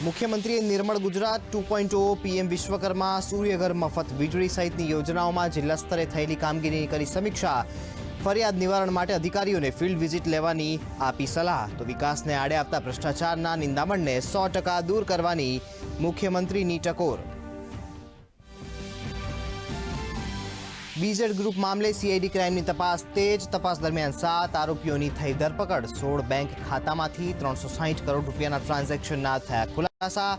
મુખ્યમંત્રીએ નિર્મળ ગુજરાત 2.0 પીએમ વિશ્વકર્મા સૂર્યઘર મફત વીજળી સહિતની યોજનાઓમાં જિલ્લા સ્તરે થયેલી કામગીરીની કરી સમીક્ષા। ફરિયાદ નિવારણ માટે અધિકારીઓને ફિલ્ડ વિઝિટ લેવાની આપી સલાહ। તો વિકાસને આડે આવતા ભ્રષ્ટાચારના નિંદામણને 100% દૂર કરવાની મુખ્યમંત્રીની ટકોર। બીઝેડ ગ્રુપ મામલે સીઆઈડી ક્રાઇમની તપાસ તેજ। તપાસ દરમિયાન 7 આરોપીઓની થઈ ધરપકડ। 16 બેંક ખાતામાંથી 360 કરોડ રૂપિયાના ટ્રાન્ઝેક્શનના થયા ખુલાસા।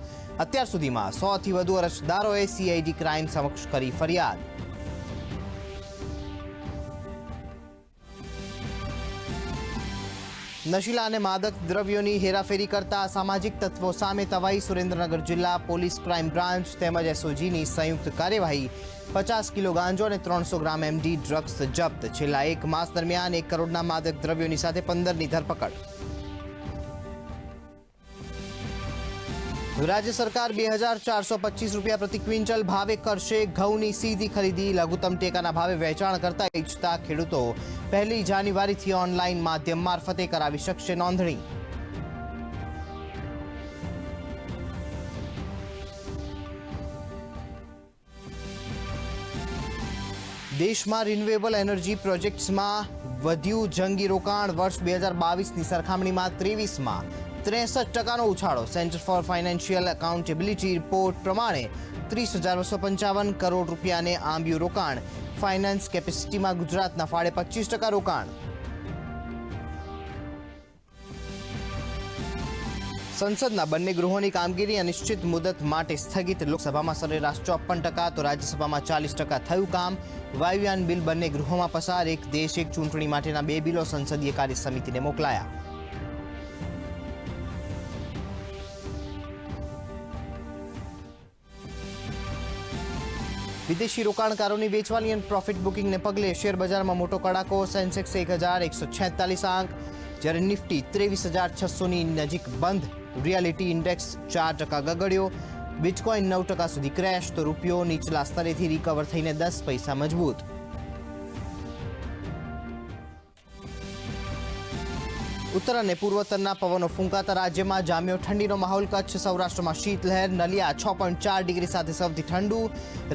અત્યાર સુધીમાં 100થી વધુ અરજદારોએ સીઆઈડી ક્રાઇમ સમક્ષ કરી ફરિયાદ। નશીલા અને માદક દ્રવ્યોની હેરાફેરી કરતા સામાજિક તત્વો સામે તવાઈ। સુરેન્દ્રનગર જિલ્લા પોલીસ ક્રાઇમ બ્રાન્ચ તેમજ એસઓજીની સંયુક્ત કાર્યવાહી। 50 કિલો ગાંજો અને 300 ગ્રામ એમડી ડ્રગ્સ જપ્ત। છેલ્લા 1 માસ દરમિયાન 1 કરોડના માદક દ્રવ્યોની સાથે 15ની ધરપકડ। રાજ્ય સરકાર 2425 રૂપિયા પ્રતિ ક્વિન્ટલ ભાવે કરશે ઘઉંની સીધી ખરીદી। લઘુત્તમ ટેકાના ભાવે વેચાણ કરતા ઈચ્છતા ખેડૂતો 1 જાન્યુઆરીથી ઓનલાઈન માધ્યમ મારફતે કરાવી શકશે નોંધણી। દેશમાં રિન્યુએબલ એનર્જી પ્રોજેક્ટ્સમાં વધ્યું જંગી રોકાણ। વર્ષ 2022ની સરખામણીમાં 23માં 63% ઉછાળો। Centre for financial accountability report પ્રમાણે 30,255 કરોડ રૂપિયાને આંબ્યું રોકાણ। ફાઇનાન્સ કેપેસિટીમાં ગુજરાતના ફાળે 25% રોકાણ। સંસદના બંને ગૃહોની કામગીરી અનિશ્ચિત મુદત માટે સ્થગિત। લોકસભામાં સરેરાશ 54%, તો રાજ્યસભામાં 40% થયું કામ। વાયુયાન બિલ બંને ગૃહોમાં પસાર। એક દેશ એક ચૂંટણી માટેના 2 બિલો સંસદીય કાર્ય સમિતિને મોકલાયા। વિદેશી રોકાણકારોની વેચવાની અને પ્રોફિટ બુકિંગને પગલે શેરબજારમાં મોટો કડાકો। સેન્સેક્સ 1146 આંક, જ્યારે નિફ્ટી 23,600ની નજીક બંધ। Reality index 4% ગગડ્યો। બિટકોઇન 9% સુધી ક્રેશ, તો રૂપિયો નીચલા સ્તરેથી રિકવર થઈને 10 પૈસા મજબૂત। ઉત્તર અને પૂર્વોત્તરના પવનો ફૂંકાતા રાજ્યમાં જામ્યો ઠંડીનો માહોલ। કચ્છ સૌરાષ્ટ્રમાં શીતલહેર। નલિયા 6.4 ડિગ્રી સાથે સૌથી ઠંડુ।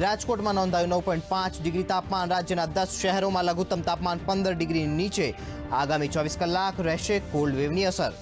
રાજકોટમાં નોંધાયું 9.5 ડિગ્રી તાપમાન। રાજ્યના 10 શહેરોમાં લઘુત્તમ તાપમાન 15 ડિગ્રીની નીચે। આગામી 24 કલાક રહેશે કોલ્ડ વેવની અસર।